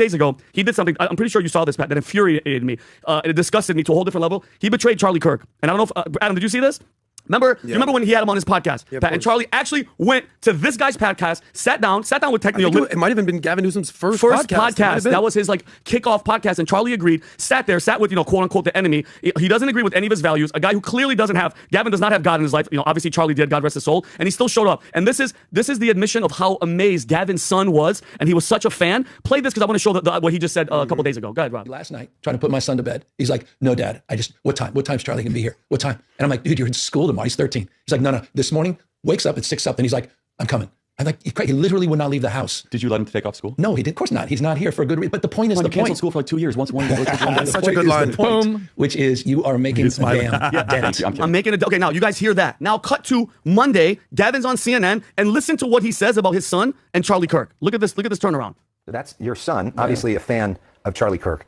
days ago, he did something, I'm pretty sure you saw this, Pat, that infuriated me. It disgusted me to a whole different level. He betrayed Charlie Kirk. And I don't know if, Adam, did you see this? Remember, you remember when he had him on his podcast? Yeah, Pat, and Charlie actually went to this guy's podcast, sat down with technical. It might have even been Gavin Newsom's first podcast. That was his like kickoff podcast, and Charlie agreed. Sat with quote unquote the enemy. He doesn't agree with any of his values. A guy who clearly doesn't have. Gavin does not have God in his life. Obviously Charlie did. God rest his soul, and he still showed up. And this is the admission of how amazed Gavin's son was, and he was such a fan. Play this because I want to show what he just said a couple days ago. Go ahead, Rob. Last night, trying to put my son to bed. He's like, "No, Dad. What time? What time's Charlie gonna be here? What time?" And I'm like, "Dude, you're in school tomorrow. He's 13." He's like, no. This morning, wakes up at 6 something. He's like, "I'm coming." I'm like, he literally would not leave the house. Did you let him take off school? No, he did. Of course not. He's not here for a good reason. But the point is the point. Canceled school for like 2 years. Once one day. That's such a good line. Point, which is you are making a damn dent. I'm making it. Okay, now you guys hear that. Now cut to Monday. Gavin's on CNN and listen to what he says about his son and Charlie Kirk. Look at this turnaround. That's your son, obviously a fan of Charlie Kirk.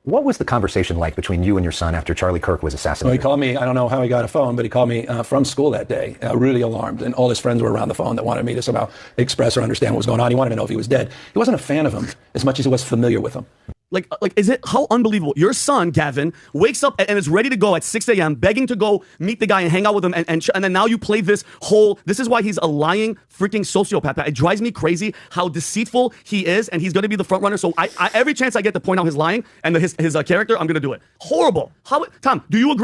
What was the conversation like between you and your son after Charlie Kirk was assassinated? Well, he called me, I don't know how he got a phone, but he called me from school that day, really alarmed. And all his friends were around the phone that wanted me to somehow express or understand what was going on. He wanted to know if he was dead. He wasn't a fan of him as much as he was familiar with him. Like, is it how unbelievable? Your son, Gavin, wakes up and is ready to go at 6 a.m., begging to go meet the guy and hang out with him. And then now you play this is why he's a lying freaking sociopath. It drives me crazy how deceitful he is, and he's going to be the front runner. So I every chance I get to point out his lying and his character, I'm going to do it. Horrible. Tom, do you agree?